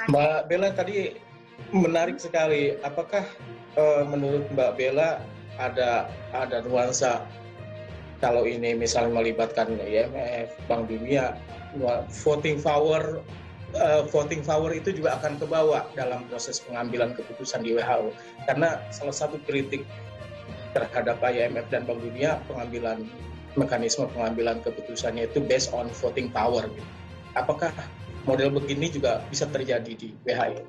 Mbak Bella tadi menarik sekali. Apakah menurut Mbak Bella ada nuansa kalau ini misalnya melibatkan IMF, Bank Dunia, voting power itu juga akan kebawa dalam proses pengambilan keputusan di WHO. Karena salah satu kritik terhadap IMF dan Bank Dunia mekanisme pengambilan keputusannya itu based on voting power. Apakah model begini juga bisa terjadi di WHO?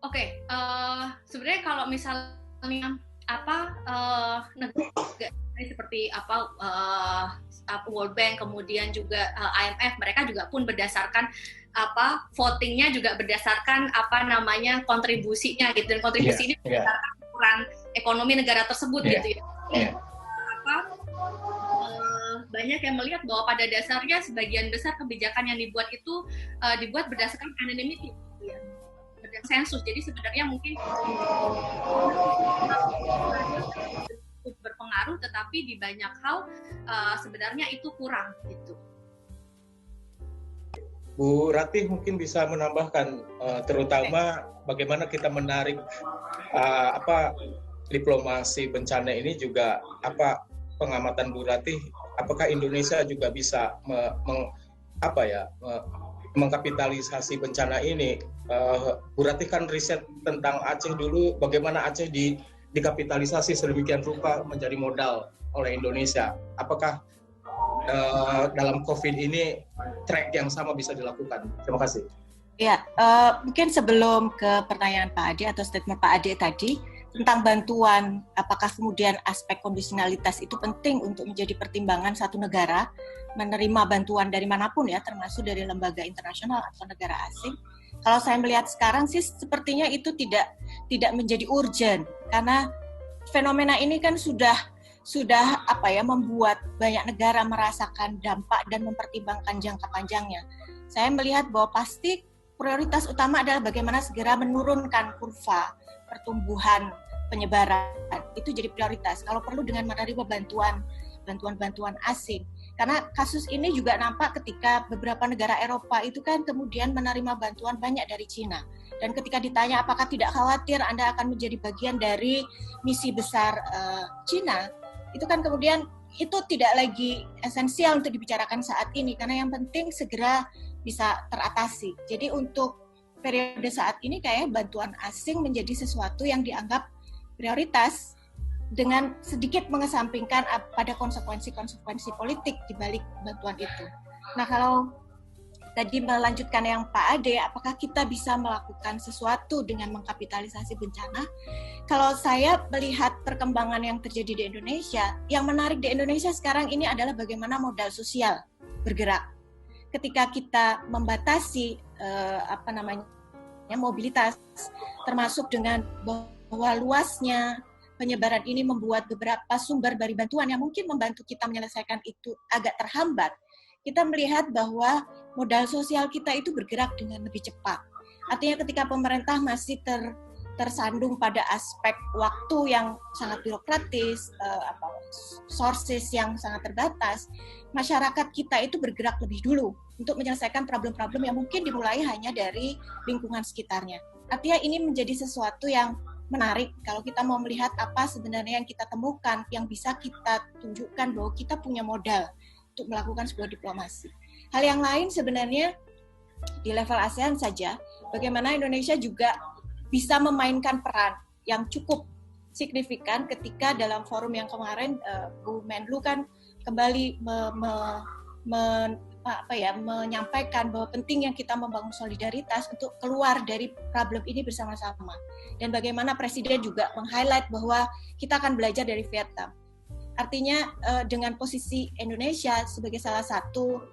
Oke, sebenarnya kalau misalnya negara seperti World Bank, kemudian juga IMF, mereka juga pun berdasarkan votingnya juga berdasarkan kontribusinya gitu, dan kontribusi ini berdasarkan ukuran ekonomi negara tersebut gitu ya. Banyak yang melihat bahwa pada dasarnya sebagian besar kebijakan yang dibuat itu dibuat berdasarkan anonymity gitu ya, sensus. Jadi sebenarnya mungkin berpengaruh, tetapi di banyak hal sebenarnya itu kurang gitu. Bu Ratih mungkin bisa menambahkan terutama bagaimana kita menarik diplomasi bencana ini juga pengamatan Bu Ratih, apakah Indonesia juga bisa mengkapitalisasi bencana ini? Bu Ratih kan riset tentang Aceh dulu, bagaimana Aceh dikapitalisasi sedemikian rupa menjadi modal oleh Indonesia. Apakah dalam COVID ini track yang sama bisa dilakukan? Terima kasih. Ya, mungkin sebelum ke pertanyaan Pak Ade atau statement Pak Ade tadi tentang bantuan, apakah kemudian aspek kondisionalitas itu penting untuk menjadi pertimbangan satu negara menerima bantuan dari manapun ya, termasuk dari lembaga internasional atau negara asing. Kalau saya melihat sekarang sih sepertinya itu tidak menjadi urgent, karena fenomena ini kan sudah membuat banyak negara merasakan dampak dan mempertimbangkan jangka panjangnya. Saya melihat bahwa pasti prioritas utama adalah bagaimana segera menurunkan kurva pertumbuhan penyebaran. Itu jadi prioritas. Kalau perlu dengan menerima bantuan asing. Karena kasus ini juga nampak ketika beberapa negara Eropa itu kan kemudian menerima bantuan banyak dari Cina. Dan ketika ditanya apakah tidak khawatir Anda akan menjadi bagian dari misi besar Cina, itu kan kemudian itu tidak lagi esensial untuk dibicarakan saat ini, karena yang penting segera bisa teratasi. Jadi untuk periode saat ini kayak bantuan asing menjadi sesuatu yang dianggap prioritas dengan sedikit mengesampingkan pada konsekuensi politik di balik bantuan itu. Nah, kalau tadi melanjutkan yang Pak Ade, apakah kita bisa melakukan sesuatu dengan mengkapitalisasi bencana? Kalau saya melihat perkembangan yang terjadi di Indonesia, yang menarik di Indonesia sekarang ini adalah bagaimana modal sosial bergerak. Ketika kita membatasi mobilitas, termasuk dengan bahwa luasnya penyebaran ini membuat beberapa sumber dari bantuan yang mungkin membantu kita menyelesaikan itu agak terhambat, kita melihat bahwa modal sosial kita itu bergerak dengan lebih cepat. Artinya ketika pemerintah masih tersandung pada aspek waktu yang sangat birokratis, sources yang sangat terbatas, masyarakat kita itu bergerak lebih dulu untuk menyelesaikan problem-problem yang mungkin dimulai hanya dari lingkungan sekitarnya. Artinya ini menjadi sesuatu yang menarik kalau kita mau melihat apa sebenarnya yang kita temukan, yang bisa kita tunjukkan bahwa kita punya modal untuk melakukan sebuah diplomasi. Hal yang lain sebenarnya di level ASEAN saja, bagaimana Indonesia juga bisa memainkan peran yang cukup signifikan ketika dalam forum yang kemarin Bu Menlu kan kembali menyampaikan bahwa pentingnya kita membangun solidaritas untuk keluar dari problem ini bersama-sama. Dan bagaimana Presiden juga meng-highlight bahwa kita akan belajar dari Vietnam. Artinya dengan posisi Indonesia sebagai salah satu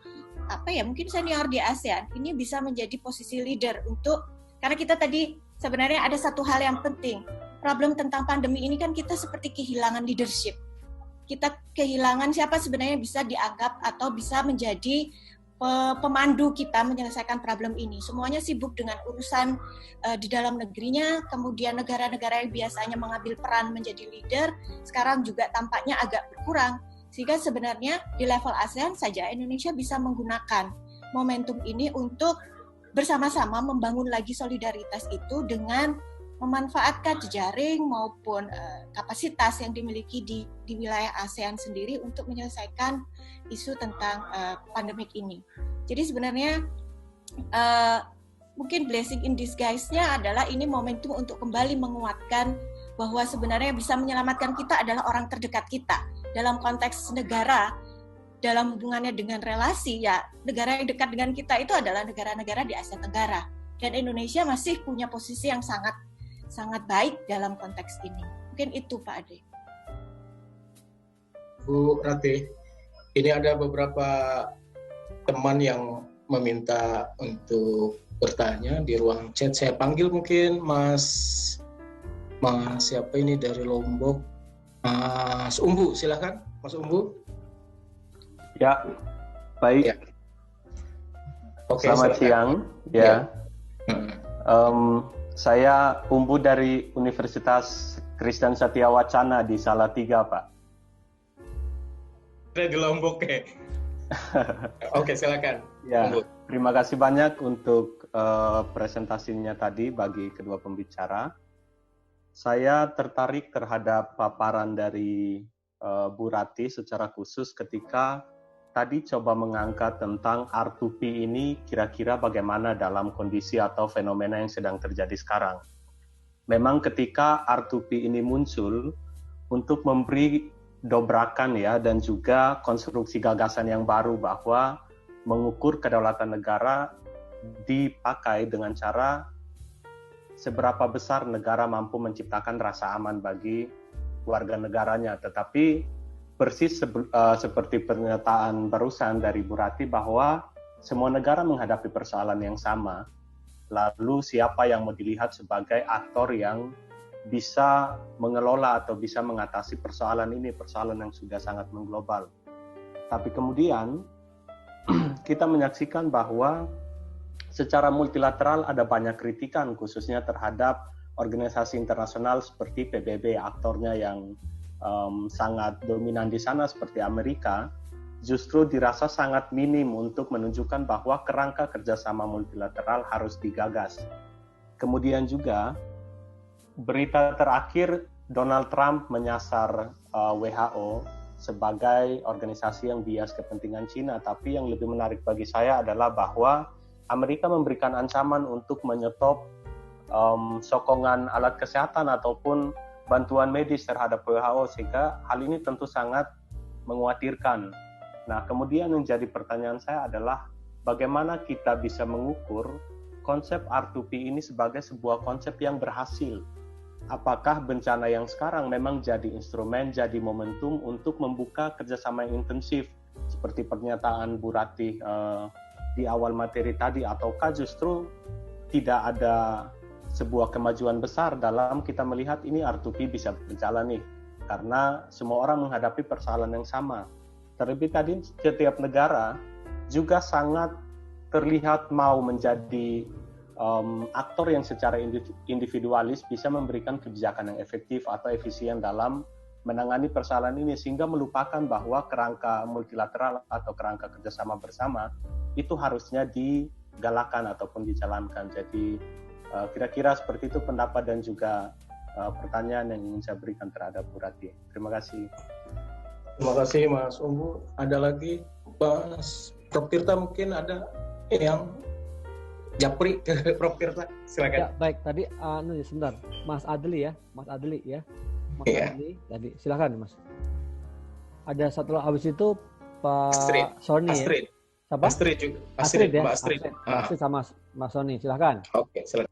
mungkin senior di ASEAN, ini bisa menjadi posisi leader untuk, karena kita tadi sebenarnya ada satu hal yang penting. Problem tentang pandemi ini kan kita seperti kehilangan leadership. Kita kehilangan siapa sebenarnya bisa dianggap atau bisa menjadi pemandu kita menyelesaikan problem ini. Semuanya sibuk dengan urusan di dalam negerinya, kemudian negara-negara yang biasanya mengambil peran menjadi leader, sekarang juga tampaknya agak berkurang. Sehingga sebenarnya di level ASEAN saja Indonesia bisa menggunakan momentum ini untuk bersama-sama membangun lagi solidaritas itu dengan memanfaatkan jejaring maupun kapasitas yang dimiliki di wilayah ASEAN sendiri untuk menyelesaikan isu tentang pandemik ini. Jadi sebenarnya mungkin blessing in disguise-nya adalah ini momentum untuk kembali menguatkan bahwa sebenarnya bisa menyelamatkan kita adalah orang terdekat kita. Dalam konteks negara, dalam hubungannya dengan relasi, ya negara yang dekat dengan kita itu adalah negara-negara di Asia Tenggara. Dan Indonesia masih punya posisi yang sangat baik dalam konteks ini. Mungkin itu Pak Ade. Bu Rati, ini ada beberapa teman yang meminta untuk bertanya di ruang chat. Saya panggil mungkin Mas siapa ini dari Lombok, Mas Umbu, silakan Mas Umbu. Ya, baik. Ya. Oke, selamat siang. Ya. Saya Umbu dari Universitas Kristen Satya Wacana di Salatiga, Pak. Di Lombok ya. Oke, silakan. Ya, Umbu. terima kasih banyak untuk presentasinya tadi bagi kedua pembicara. Saya tertarik terhadap paparan dari Bu Rati secara khusus ketika tadi coba mengangkat tentang R2P ini kira-kira bagaimana dalam kondisi atau fenomena yang sedang terjadi sekarang. Memang ketika R2P ini muncul untuk memberi dobrakan ya dan juga konstruksi gagasan yang baru bahwa mengukur kedaulatan negara dipakai dengan cara seberapa besar negara mampu menciptakan rasa aman bagi warga negaranya. Tetapi persis seperti pernyataan barusan dari Bu Rati bahwa semua negara menghadapi persoalan yang sama. Lalu siapa yang mau dilihat sebagai aktor yang bisa mengelola atau bisa mengatasi persoalan ini, persoalan yang sudah sangat mengglobal. Tapi kemudian kita menyaksikan bahwa secara multilateral ada banyak kritikan khususnya terhadap organisasi internasional seperti PBB, aktornya yang sangat dominan di sana seperti Amerika, justru dirasa sangat minim untuk menunjukkan bahwa kerangka kerjasama multilateral harus digagas. Kemudian juga berita terakhir Donald Trump menyasar WHO sebagai organisasi yang bias kepentingan Cina, tapi yang lebih menarik bagi saya adalah bahwa Amerika memberikan ancaman untuk menyetop sokongan alat kesehatan ataupun bantuan medis terhadap WHO, sehingga hal ini tentu sangat mengkhawatirkan. Nah, kemudian yang jadi pertanyaan saya adalah bagaimana kita bisa mengukur konsep R2P ini sebagai sebuah konsep yang berhasil? Apakah bencana yang sekarang memang jadi instrumen, jadi momentum untuk membuka kerjasama yang intensif seperti pernyataan Bu Rati di awal materi tadi, ataukah justru tidak ada sebuah kemajuan besar dalam kita melihat ini R2P bisa berjalan nih, karena semua orang menghadapi persoalan yang sama. Terlebih tadi setiap negara juga sangat terlihat mau menjadi aktor yang secara individualis bisa memberikan kebijakan yang efektif atau efisien dalam menangani persoalan ini, sehingga melupakan bahwa kerangka multilateral atau kerangka kerjasama bersama itu harusnya digalakan ataupun dijalankan. Jadi kira-kira seperti itu pendapat dan juga pertanyaan yang ingin saya berikan terhadap Bu Rati. Terima kasih. Terima kasih Mas Umbu. Ada lagi Mas Prof Tirta, mungkin ada yang japri ke Prof Tirta, silakan. Ya, baik, tadi sebentar. Mas Adli ya. Mas Adli tadi. Silakan Mas. Ada satu habis itu Pak Astrid. Sony Astrid. ya. Siapa? Astrid juga. Astrid ya. Mbak Astrid. Astrid sama Mas Sony, silakan. Oke, silakan.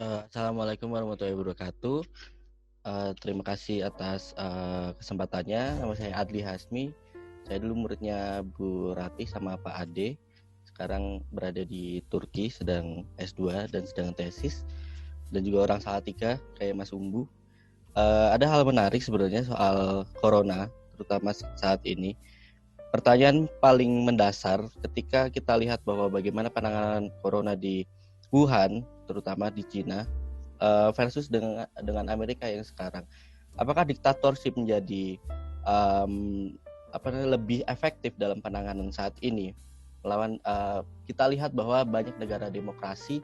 Assalamualaikum warahmatullahi wabarakatuh. Terima kasih atas kesempatannya. Nama saya Adli Hasmi. Saya dulu muridnya Bu Rati sama Pak Ade. Sekarang berada di Turki, sedang S2 dan sedang tesis. Dan juga orang Salatiga kayak Mas Umbu. Ada hal menarik sebenarnya soal corona, terutama saat ini. Pertanyaan paling mendasar ketika kita lihat bahwa bagaimana penanganan corona di Wuhan, terutama di Cina, versus dengan Amerika yang sekarang. apakah diktatorship menjadi lebih efektif dalam penanganan saat ini melawan kita lihat bahwa banyak negara demokrasi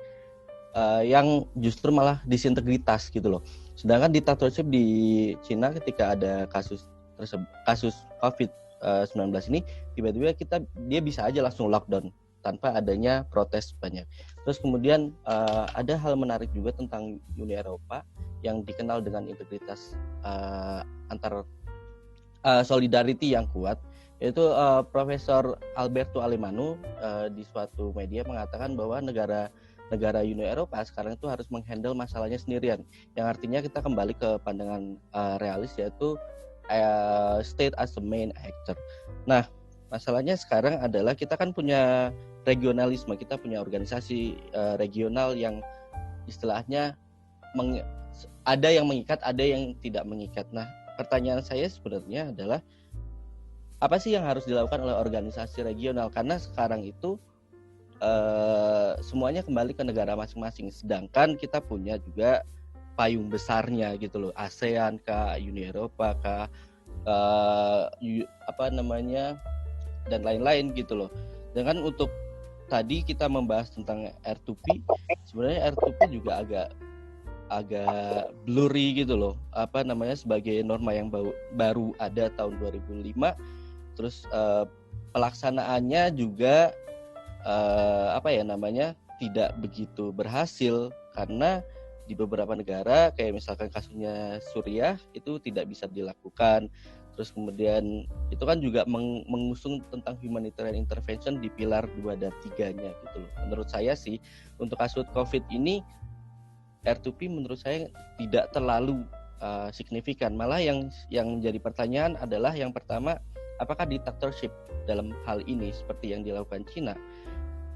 yang justru malah disintegritas gitu loh. Sedangkan diktatorship di Cina ketika ada kasus COVID-19 ini tiba-tiba dia bisa aja langsung lockdown tanpa adanya protes banyak. Terus kemudian ada hal menarik juga tentang Uni Eropa yang dikenal dengan integritas antar solidarity yang kuat, yaitu Profesor Alberto Alemanno di suatu media mengatakan bahwa negara Uni Eropa sekarang itu harus menghandle masalahnya sendirian, yang artinya kita kembali ke pandangan realis, yaitu state as the main actor. Nah, masalahnya sekarang adalah kita kan punya regionalisme, kita punya organisasi regional yang istilahnya ada yang mengikat, ada yang tidak mengikat. Nah, pertanyaan saya sebenarnya adalah apa sih yang harus dilakukan oleh organisasi regional? Karena sekarang itu semuanya kembali ke negara masing-masing. Sedangkan kita punya juga payung besarnya gitu loh, ASEAN kah, Uni Eropa kah, dan lain-lain gitu loh. Dengan untuk tadi kita membahas tentang R2P, sebenarnya R2P juga agak blurry gitu loh, sebagai norma yang baru ada tahun 2005, terus pelaksanaannya juga tidak begitu berhasil karena di beberapa negara kayak misalkan kasusnya Suriah itu tidak bisa dilakukan. Terus kemudian itu kan juga mengusung tentang humanitarian intervention di pilar 2 dan 3-nya gitu loh. Menurut saya sih untuk kasus COVID ini R2P menurut saya tidak terlalu signifikan. Malah yang menjadi pertanyaan adalah yang pertama, apakah dictatorship dalam hal ini seperti yang dilakukan Cina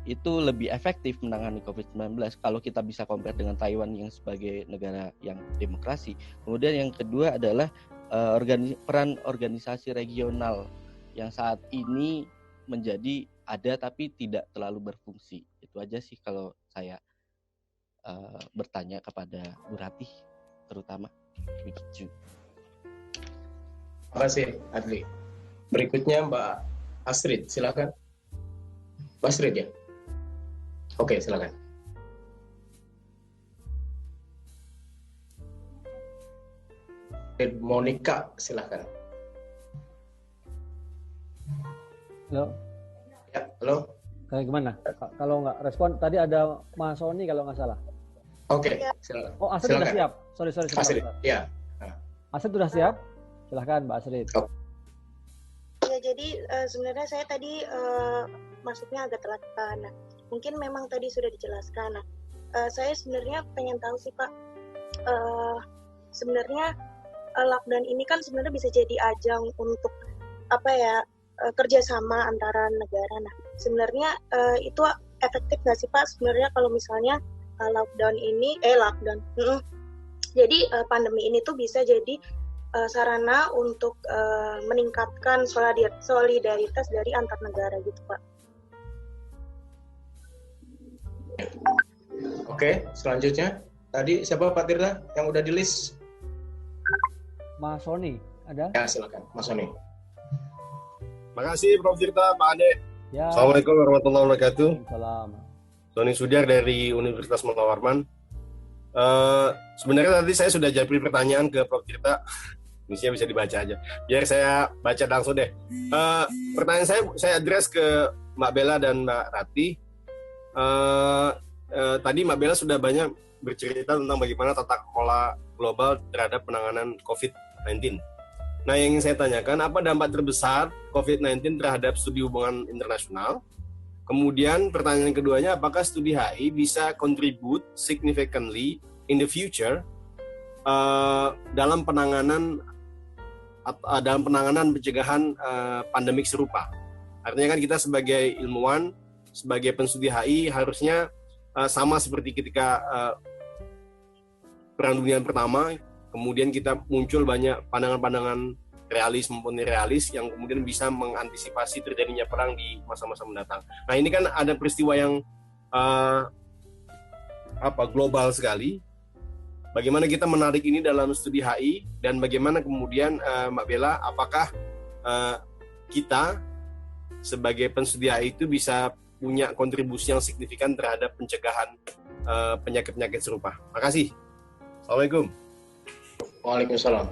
itu lebih efektif menangani COVID-19 kalau kita bisa compare dengan Taiwan yang sebagai negara yang demokrasi. Kemudian yang kedua adalah peran organisasi regional yang saat ini menjadi ada tapi tidak terlalu berfungsi. Itu aja sih kalau saya bertanya kepada Bu Ratih terutama. Begitu. Terima kasih Adli. Berikutnya Mbak Astrid, silakan. Mbak Astrid ya? Oke, silakan. Monica, silakan. Halo. Ya, halo. Kayak gimana? Kalau nggak respon, tadi ada Mas Sony kalau nggak salah. Oke, silakan. Oh, Astrid sudah siap. Sorry. Astrid, ya. Astrid sudah siap? Silahkan, Mbak Astrid. Ya, jadi sebenarnya saya tadi masuknya agak telat, Pak. Nah, mungkin memang tadi sudah dijelaskan. Nah, saya sebenarnya pengen tahu sih, Pak. Sebenarnya lockdown ini kan sebenarnya bisa jadi ajang untuk kerjasama antara negara. Nah, sebenarnya itu efektif nggak sih, Pak? Sebenarnya kalau misalnya jadi pandemi ini tuh bisa jadi sarana untuk meningkatkan solidaritas dari antar negara gitu, Pak. Oke, selanjutnya tadi siapa Pak Tirta yang udah di list? Mas Sony, ada? Ya, silakan, Mas Sony. Makasih Prof. Tirta, Pak Ade. Ya. Assalamualaikum warahmatullahi wabarakatuh. Salam. Sony Sudiar dari Universitas Mula Warman. Sebenarnya tadi saya sudah japri pertanyaan ke Prof. Tirta. Mestinya bisa dibaca aja. Biar saya baca langsung deh. Pertanyaan saya address ke Mbak Bella dan Mbak Ratih. Tadi Mbak Bella sudah banyak bercerita tentang bagaimana tata kelola global terhadap penanganan COVID-19. Nah, yang ingin saya tanyakan, apa dampak terbesar COVID-19 terhadap studi hubungan internasional? Kemudian pertanyaan keduanya, apakah studi HI bisa contribute significantly in the future dalam penanganan pencegahan pandemik serupa? Artinya kan kita sebagai ilmuwan, sebagai penstudi HI harusnya sama seperti ketika Perang Dunia Pertama, kemudian kita muncul banyak pandangan-pandangan realis maupun neorealis yang kemudian bisa mengantisipasi terjadinya perang di masa-masa mendatang. Nah, ini kan ada peristiwa yang global sekali. bagaimana kita menarik ini dalam studi HI, dan bagaimana kemudian Mbak Bella, apakah kita sebagai penstudi HI itu bisa punya kontribusi yang signifikan terhadap pencegahan penyakit-penyakit serupa. Makasih. Assalamualaikum. Waalaikumsalam.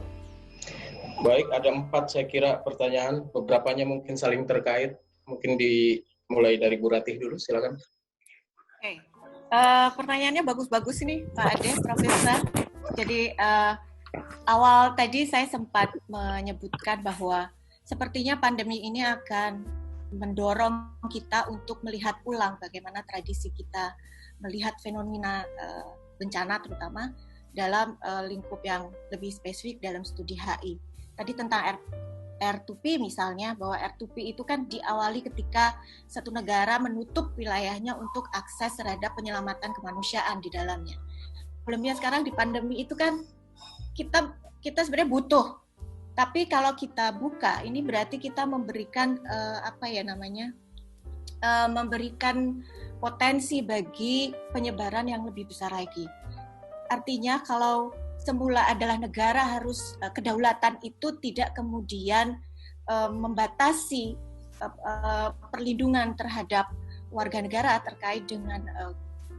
Baik, ada 4 saya kira pertanyaan, beberapanya mungkin saling terkait. Mungkin dimulai dari Bu Ratih dulu, silakan. Oke. Pertanyaannya bagus-bagus nih Pak Ade, Profesor. Jadi awal tadi saya sempat menyebutkan bahwa sepertinya pandemi ini akan mendorong kita untuk melihat ulang bagaimana tradisi kita melihat fenomena bencana terutama dalam lingkup yang lebih spesifik dalam studi HI. Tadi tentang R2P misalnya, bahwa R2P itu kan diawali ketika satu negara menutup wilayahnya untuk akses terhadap penyelamatan kemanusiaan di dalamnya. Problemnya sekarang di pandemi itu kan kita sebenarnya butuh, tapi kalau kita buka ini berarti kita memberikan memberikan potensi bagi penyebaran yang lebih besar lagi. Artinya kalau semula adalah negara harus kedaulatan itu tidak kemudian membatasi perlindungan terhadap warga negara terkait dengan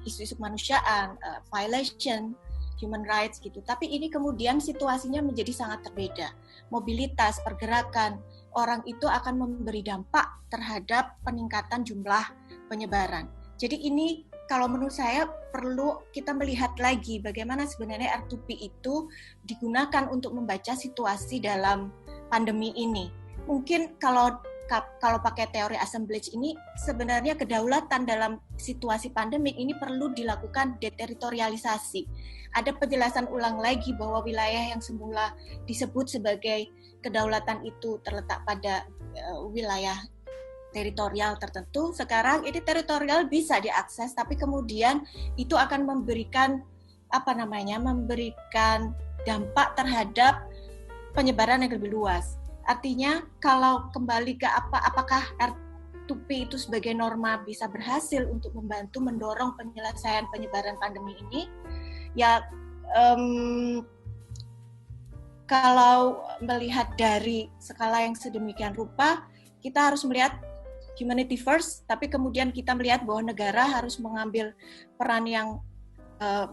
isu-isu kemanusiaan, violation human rights gitu. Tapi ini kemudian situasinya menjadi sangat berbeda. Mobilitas, pergerakan orang itu akan memberi dampak terhadap peningkatan jumlah penyebaran. Jadi ini kalau menurut saya perlu kita melihat lagi bagaimana sebenarnya R2P itu digunakan untuk membaca situasi dalam pandemi ini. Mungkin kalau pakai teori assemblage ini sebenarnya kedaulatan dalam situasi pandemik ini perlu dilakukan deteritorialisasi. Ada penjelasan ulang lagi bahwa wilayah yang semula disebut sebagai kedaulatan itu terletak pada wilayah teritorial tertentu, sekarang ini teritorial bisa diakses, tapi kemudian itu akan memberikan memberikan dampak terhadap penyebaran yang lebih luas. Artinya kalau kembali ke apakah R2P itu sebagai norma bisa berhasil untuk membantu mendorong penyelesaian penyebaran pandemi ini, ya kalau melihat dari skala yang sedemikian rupa, kita harus melihat humanity first, tapi kemudian kita melihat bahwa negara harus mengambil peran yang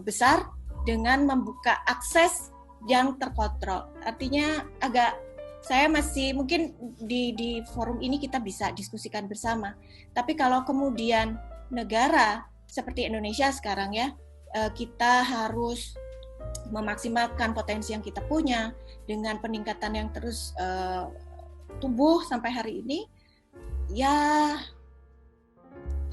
besar dengan membuka akses yang terkontrol. Artinya saya masih mungkin di forum ini kita bisa diskusikan bersama. Tapi kalau kemudian negara seperti Indonesia sekarang ya, kita harus memaksimalkan potensi yang kita punya dengan peningkatan yang terus tumbuh sampai hari ini. Ya,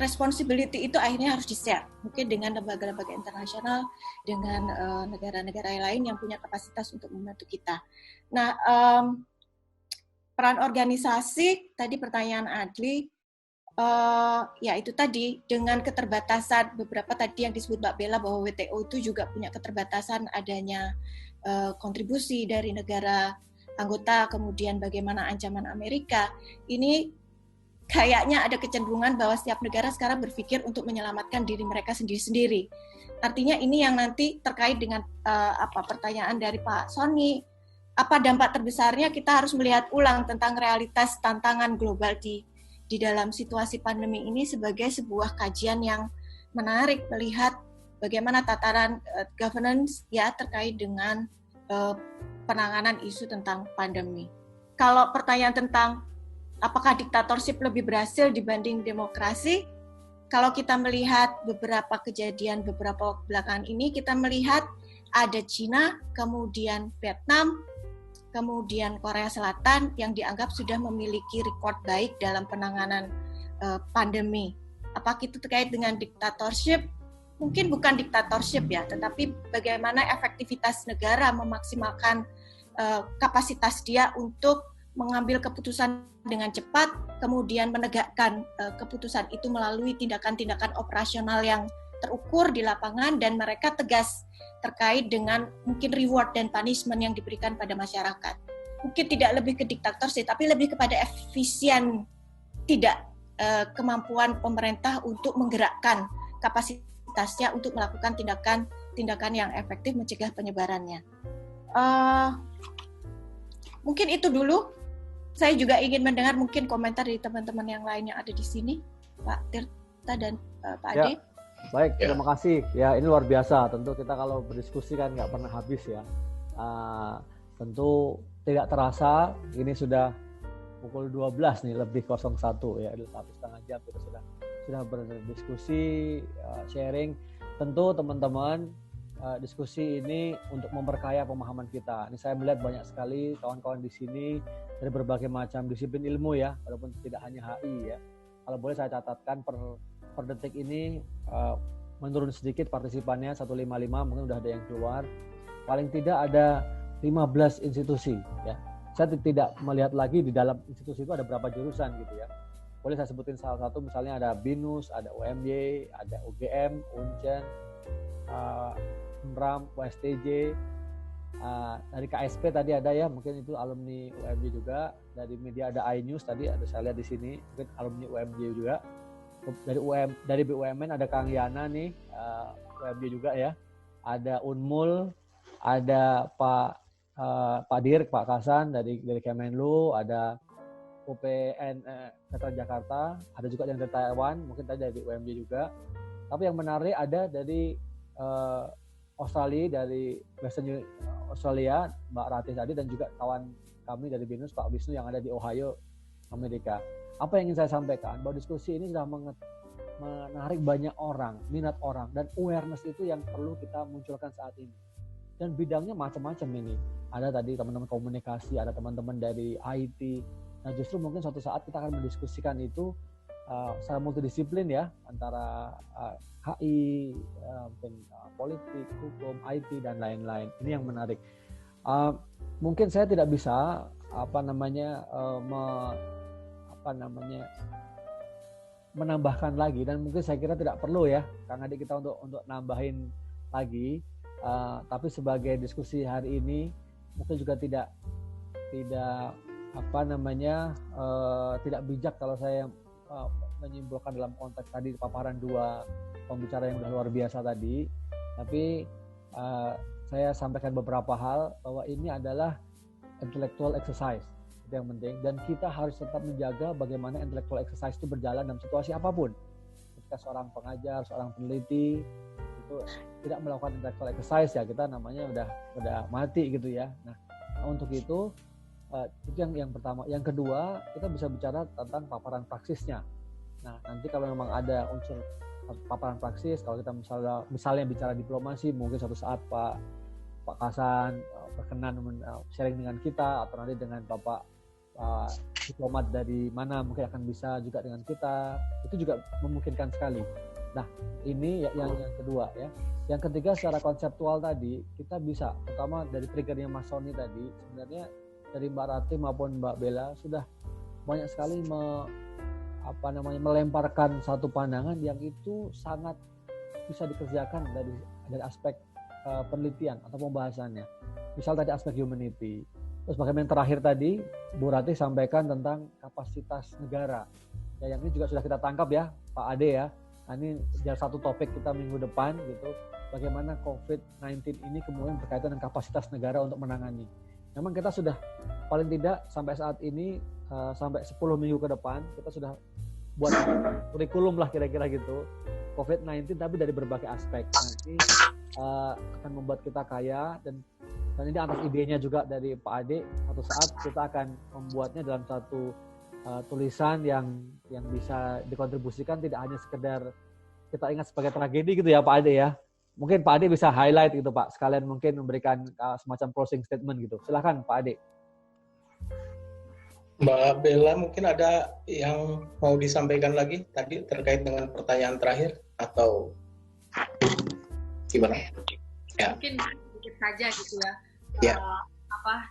responsibility itu akhirnya harus di-share, mungkin dengan lembaga-lembaga internasional, dengan negara-negara lain yang punya kapasitas untuk membantu kita. Nah, peran organisasi, tadi pertanyaan Adli, ya itu tadi, dengan keterbatasan beberapa tadi yang disebut Mbak Bella bahwa WTO itu juga punya keterbatasan adanya kontribusi dari negara anggota, kemudian bagaimana ancaman Amerika, ini kayaknya ada kecenderungan bahwa setiap negara sekarang berpikir untuk menyelamatkan diri mereka sendiri-sendiri. Artinya ini yang nanti terkait dengan pertanyaan dari Pak Sony, apa dampak terbesarnya, kita harus melihat ulang tentang realitas tantangan global di dalam situasi pandemi ini sebagai sebuah kajian yang menarik melihat bagaimana tataran governance ya terkait dengan penanganan isu tentang pandemi. Kalau pertanyaan tentang apakah diktatorship lebih berhasil dibanding demokrasi? Kalau kita melihat beberapa kejadian beberapa waktu belakangan ini, kita melihat ada Cina, kemudian Vietnam, kemudian Korea Selatan yang dianggap sudah memiliki rekod baik dalam penanganan pandemi. Apakah itu terkait dengan diktatorship? Mungkin bukan diktatorship ya, tetapi bagaimana efektivitas negara memaksimalkan kapasitas dia untuk mengambil keputusan dengan cepat, kemudian menegakkan keputusan itu melalui tindakan-tindakan operasional yang terukur di lapangan, dan mereka tegas terkait dengan mungkin reward dan punishment yang diberikan pada masyarakat. Mungkin tidak lebih ke diktatorship, tapi lebih kepada efisien, tidak kemampuan pemerintah untuk menggerakkan kapasitasnya untuk melakukan tindakan tindakan yang efektif mencegah penyebarannya. Mungkin itu dulu. Saya juga ingin mendengar mungkin komentar dari teman-teman yang lain yang ada di sini, Pak Tirta dan Pak Ade. Ya, baik, terima kasih. Ya, ini luar biasa. Tentu kita kalau berdiskusi kan nggak pernah habis ya. Tentu tidak terasa, ini sudah pukul 12 nih, lebih 01 ya, 1,5 jam kita sudah berdiskusi, sharing. Tentu teman-teman, diskusi ini untuk memperkaya pemahaman kita. Ini saya melihat banyak sekali kawan-kawan di sini dari berbagai macam disiplin ilmu ya, walaupun tidak hanya HI ya. Kalau boleh saya catatkan per detik ini menurun sedikit partisipannya 155, mungkin udah ada yang keluar. Paling tidak ada 15 institusi ya. Saya tidak melihat lagi di dalam institusi itu ada berapa jurusan gitu ya. Boleh saya sebutin salah satu, misalnya ada BINUS, ada UMY, ada UGM, UNCEN, UNRAM, USTJ, dari KSP tadi ada ya, mungkin itu alumni UMY juga. Dari media ada iNews tadi, ada saya lihat di sini, mungkin alumni UMY juga. Dari BUMN ada Kang Yana nih, UMY juga ya. Ada Unmul, ada Pak Dir, Pak Kasan dari Kemenlu, ada UPN Veteran Jakarta, ada juga yang dari Taiwan, mungkin tadi dari UMY juga. Tapi yang menarik ada dari Australia, dari Western Australia, Mbak Ratih tadi, dan juga kawan kami dari BINUS, Pak Wisnu yang ada di Ohio, Amerika. Apa yang ingin saya sampaikan, bahwa diskusi ini sudah menarik banyak orang, minat orang, dan awareness itu yang perlu kita munculkan saat ini. Dan bidangnya macam-macam ini. Ada tadi teman-teman komunikasi, ada teman-teman dari IT. Nah justru mungkin suatu saat kita akan mendiskusikan itu secara multidisiplin ya, antara HI, mungkin politik, hukum, IT, dan lain-lain. Ini yang menarik. Mungkin saya tidak bisa menambahkan lagi, dan mungkin saya kira tidak perlu ya Kang Adi kita untuk nambahin lagi. Tapi sebagai diskusi hari ini mungkin juga tidak bijak kalau saya menyimpulkan dalam konteks tadi paparan dua pembicara yang sudah luar biasa tadi. Tapi saya sampaikan beberapa hal bahwa ini adalah intellectual exercise, itu yang penting, dan kita harus tetap menjaga bagaimana intellectual exercise itu berjalan dalam situasi apapun. Ketika seorang pengajar, seorang peneliti itu tidak melakukan intellectual exercise ya kita namanya udah mati gitu ya. Nah untuk itu yang pertama. Yang kedua, kita bisa bicara tentang paparan praksisnya. Nah nanti kalau memang ada unsur paparan praksis, kalau kita misalnya bicara diplomasi, mungkin suatu saat Pak Kasan berkenan sharing dengan kita, atau nanti dengan Bapak diplomat dari mana mungkin akan bisa juga dengan kita, itu juga memungkinkan sekali. Nah ini yang kedua ya. Yang ketiga, secara konseptual tadi kita bisa, terutama dari triggernya Mas Sony tadi, sebenarnya dari Mbak Ratih maupun Mbak Bella sudah banyak sekali melemparkan satu pandangan yang itu sangat bisa dikerjakan dari aspek penelitian atau pembahasannya. Misal tadi aspek humanity. Terus bagaimana yang terakhir tadi Bu Ratih sampaikan tentang kapasitas negara. Ya, yang ini juga sudah kita tangkap ya Pak Ade ya. Nah, ini jadi satu topik kita minggu depan gitu. Bagaimana COVID-19 ini kemudian berkaitan dengan kapasitas negara untuk menangani. Memang kita sudah paling tidak sampai saat ini sampai 10 minggu ke depan kita sudah buat kurikulum lah kira-kira gitu COVID-19, tapi dari berbagai aspek. Nah, ini akan membuat kita kaya, dan ini atas idenya juga dari Pak Ade. Suatu saat kita akan membuatnya dalam satu tulisan yang bisa dikontribusikan, tidak hanya sekedar kita ingat sebagai tragedi gitu ya Pak Ade ya. Mungkin Pak Ade bisa highlight gitu Pak, sekalian mungkin memberikan semacam closing statement gitu. Silakan Pak Ade. Mbak Bella, mungkin ada yang mau disampaikan lagi tadi terkait dengan pertanyaan terakhir atau gimana? Ya. Mungkin sedikit saja gitu ya. Ya.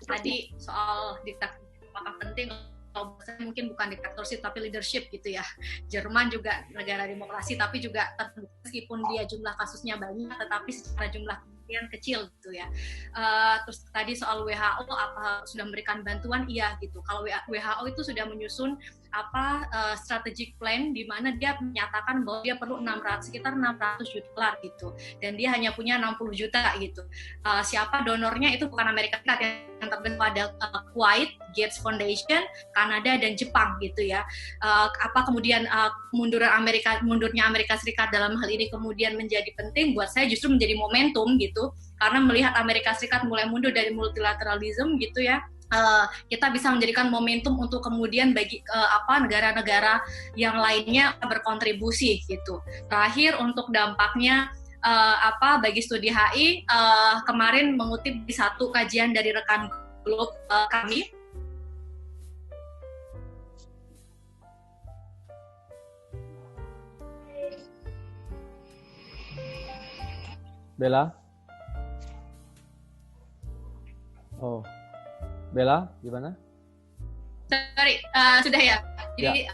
Tadi soal diktatorship apakah penting? Kalau mungkin bukan diktatorship tapi leadership gitu ya. Jerman juga negara demokrasi tapi juga meskipun dia jumlah kasusnya banyak, tetapi secara jumlah yang kecil gitu ya. Terus tadi soal WHO apa sudah memberikan bantuan, iya gitu. Kalau WHO itu sudah menyusun strategic plan di mana dia menyatakan bahwa dia perlu sekitar 600 juta dolar gitu, dan dia hanya punya 60 juta gitu. Siapa donornya itu bukan Amerika Serikat, yang terbentuk ada Kuwait, Gates Foundation, Kanada dan Jepang gitu ya. Kemudian mundurnya Amerika Serikat dalam hal ini kemudian menjadi penting buat saya, justru menjadi momentum gitu, karena melihat Amerika Serikat mulai mundur dari multilateralism gitu ya. Kita bisa menjadikan momentum untuk kemudian bagi negara-negara yang lainnya berkontribusi gitu. Terakhir untuk dampaknya bagi studi HI, kemarin mengutip di satu kajian dari rekan Globe kami. Bella? Oh, Bella, gimana? Sorry, sudah ya. Jadi,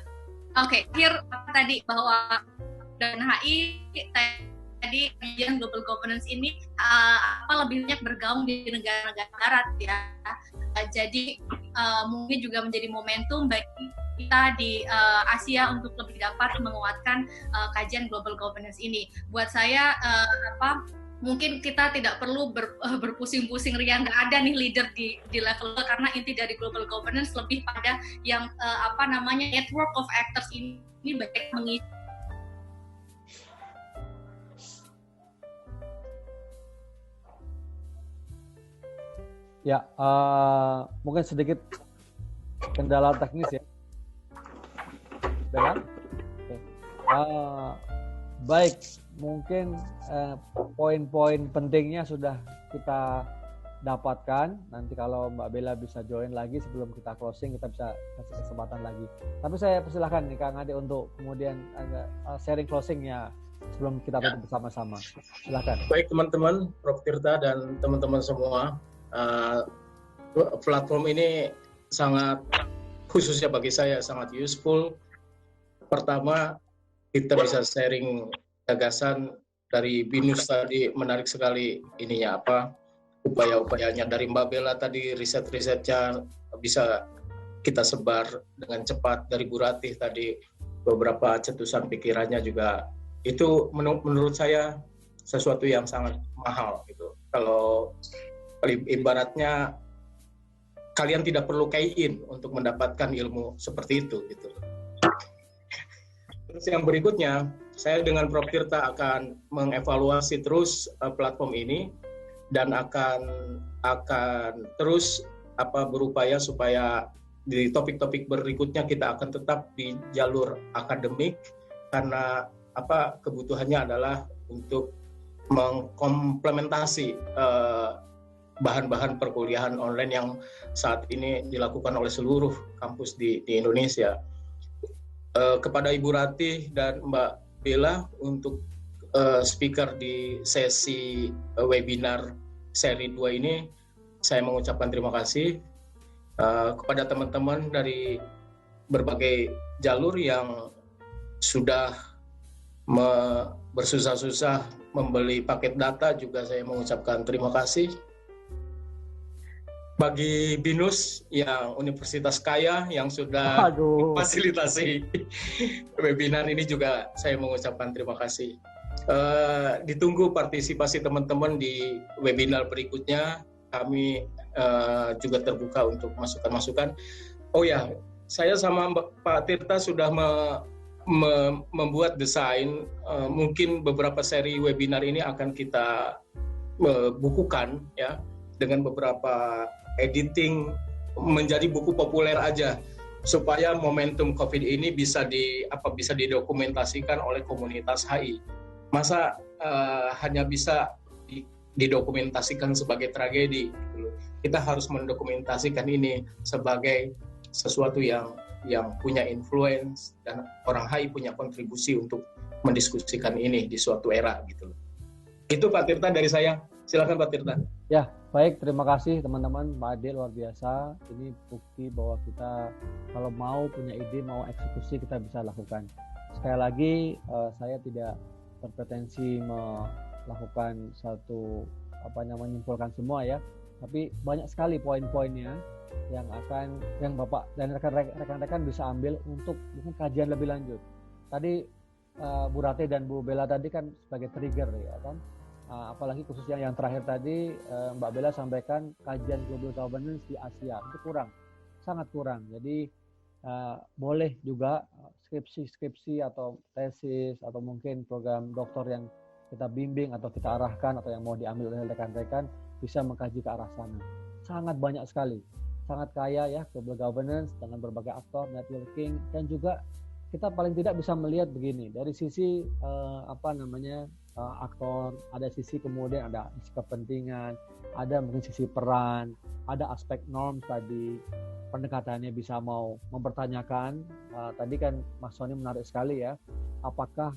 Oke, akhir tadi bahwa dan HI tadi kajian global governance ini lebih banyak bergaung di negara-negara barat ya. Jadi mungkin juga menjadi momentum bagi kita di Asia untuk lebih dapat menguatkan kajian global governance ini. Buat saya mungkin kita tidak perlu berpusing-pusing ria, nggak ada nih leader di level, karena inti dari global governance lebih pada yang network of actors ini baik mengisi. Ya, mungkin sedikit kendala teknis ya. Bella? Okay. Baik, mungkin poin-poin pentingnya sudah kita dapatkan. Nanti kalau Mbak Bella bisa join lagi sebelum kita closing, kita bisa kasih kesempatan lagi. Tapi saya persilahkan nih Kang Ade untuk kemudian sharing closingnya sebelum kita tutup bersama-sama. Silakan. Baik teman-teman, Prof. Tirta dan teman-teman semua, platform ini sangat, khususnya bagi saya, sangat useful. Pertama, kita bisa sharing gagasan dari BINUS tadi, menarik sekali ininya upaya-upayanya dari Mbak Bella tadi, riset-risetnya bisa kita sebar dengan cepat. Dari Bu Ratih tadi beberapa cetusan pikirannya juga, itu menurut saya sesuatu yang sangat mahal gitu. Kalau ibaratnya kalian tidak perlu key-in untuk mendapatkan ilmu seperti itu gitu. Terus yang berikutnya, saya dengan Prof. Tirta akan mengevaluasi terus platform ini dan akan terus berupaya supaya di topik-topik berikutnya kita akan tetap di jalur akademik, karena kebutuhannya adalah untuk mengkomplementasi bahan-bahan perkuliahan online yang saat ini dilakukan oleh seluruh kampus di Indonesia. Kepada Ibu Ratih dan Mbak Bella untuk speaker di sesi webinar seri 2 ini, saya mengucapkan terima kasih. Kepada teman-teman dari berbagai jalur yang sudah bersusah-susah membeli paket data juga saya mengucapkan terima kasih. Bagi BINUS yang universitas kaya yang sudah memfasilitasi webinar ini juga saya mengucapkan terima kasih. Ditunggu partisipasi teman-teman di webinar berikutnya. Kami juga terbuka untuk masukan-masukan. Oh ya, saya sama Pak Tirta sudah membuat desain. Mungkin beberapa seri webinar ini akan kita bukukan ya, dengan beberapa editing menjadi buku populer aja, supaya momentum COVID ini bisa didokumentasikan oleh komunitas HI. Masa hanya bisa didokumentasikan sebagai tragedi? Kita harus mendokumentasikan ini sebagai sesuatu yang punya influence, dan orang HI punya kontribusi untuk mendiskusikan ini di suatu era gitu. Itu Pak Tirta dari saya. Silakan Pak Tirta. Ya, baik, terima kasih teman-teman. Mbak Ade luar biasa. Ini bukti bahwa kita kalau mau punya ide, mau eksekusi, kita bisa lakukan. Sekali lagi, saya tidak berpretensi melakukan satu menyimpulkan semua ya. Tapi banyak sekali poin-poinnya yang Bapak dan rekan-rekan bisa ambil untuk mungkin kajian lebih lanjut. Tadi Bu Rati dan Bu Bella tadi kan sebagai trigger ya kan. Apalagi khususnya yang terakhir tadi Mbak Bella sampaikan kajian global governance di Asia itu kurang, sangat kurang. Jadi boleh juga skripsi atau tesis atau mungkin program doktor yang kita bimbing atau kita arahkan atau yang mau diambil oleh rekan-rekan bisa mengkaji ke arah sana. Sangat banyak sekali, sangat kaya ya global governance dengan berbagai aktor, networking, dan juga kita paling tidak bisa melihat begini dari sisi aktor, ada sisi kemudian ada sisi kepentingan, ada mungkin sisi peran, ada aspek norm tadi, pendekatannya bisa mau mempertanyakan. Tadi kan Mas Sony menarik sekali ya, apakah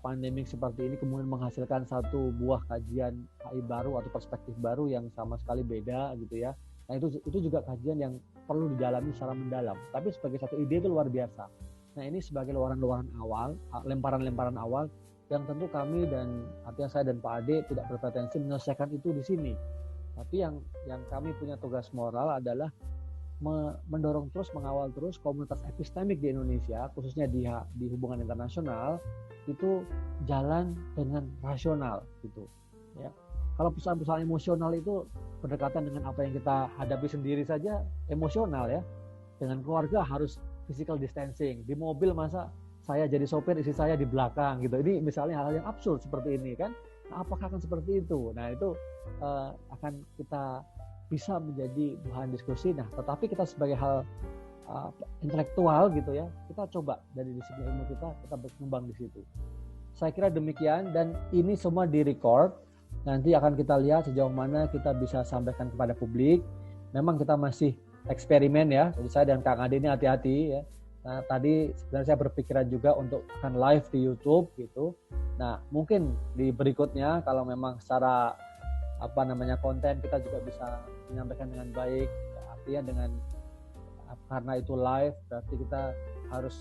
pandemik seperti ini kemudian menghasilkan satu buah kajian HI baru atau perspektif baru yang sama sekali beda gitu ya. Nah itu juga kajian yang perlu didalami secara mendalam. Tapi sebagai satu ide itu luar biasa. Nah ini sebagai lemparan awal yang tentu kami dan artinya saya dan Pak Ade tidak berpretensi menyelesaikan itu di sini. Tapi yang kami punya tugas moral adalah mendorong terus, mengawal terus komunitas epistemik di Indonesia, khususnya di hubungan internasional, itu jalan dengan rasional gitu ya. Kalau persoalan emosional itu berdekatan dengan apa yang kita hadapi sendiri saja emosional ya. Dengan keluarga harus physical distancing, di mobil masa saya jadi sopir, istri saya di belakang gitu. Ini misalnya hal-hal yang absurd seperti ini kan. Nah, apakah akan seperti itu? Nah itu akan kita bisa menjadi bahan diskusi. Nah tetapi kita sebagai hal intelektual gitu ya, kita coba dari disiplin ilmu kita berkembang di situ. Saya kira demikian, dan ini semua direcord. Nanti akan kita lihat sejauh mana kita bisa sampaikan kepada publik. Memang kita masih eksperimen ya. Jadi saya dan Kang Ade ini hati-hati ya. Nah, tadi sebenarnya saya berpikiran juga untuk akan live di YouTube gitu. Nah, mungkin di berikutnya kalau memang secara konten kita juga bisa menyampaikan dengan baik, ya, artinya dengan karena itu live berarti kita harus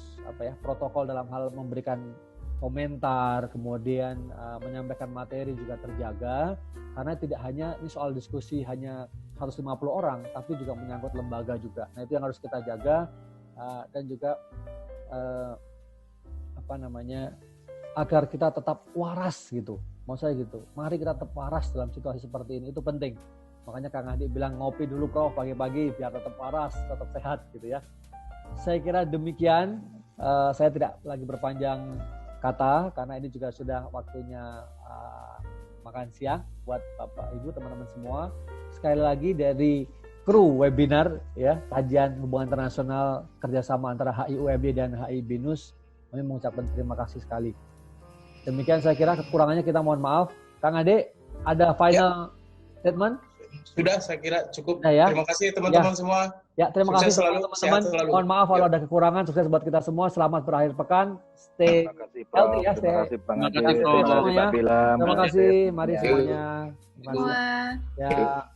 protokol dalam hal memberikan komentar, kemudian menyampaikan materi juga terjaga, karena tidak hanya ini soal diskusi hanya 150 orang, tapi juga menyangkut lembaga juga. Nah itu yang harus kita jaga, dan juga agar kita tetap waras gitu. Mau saya gitu, mari kita tetap waras dalam situasi seperti ini, itu penting. Makanya Kang Adi bilang ngopi dulu Prof pagi-pagi biar tetap waras, tetap sehat gitu ya. Saya kira demikian, saya tidak lagi berpanjang kata karena ini juga sudah waktunya makan siang buat Bapak Ibu teman-teman semua. Sekali lagi dari kru webinar ya, kajian hubungan internasional kerjasama antara HI UMY dan HI BINUS, kami mengucapkan terima kasih sekali. Demikian saya kira, kekurangannya kita mohon maaf. Kang Ade, ada final statement? Sudah, saya kira cukup. Ya. Terima kasih teman-teman semua. Ya, terima sukses kasih teman-teman. Mohon maaf kalau ada kekurangan. Sukses buat kita semua. Selamat berakhir pekan. Stay healthy ya. Terima kasih Bang Ade. Terima kasih. Mari semuanya. Terima kasih. Ya.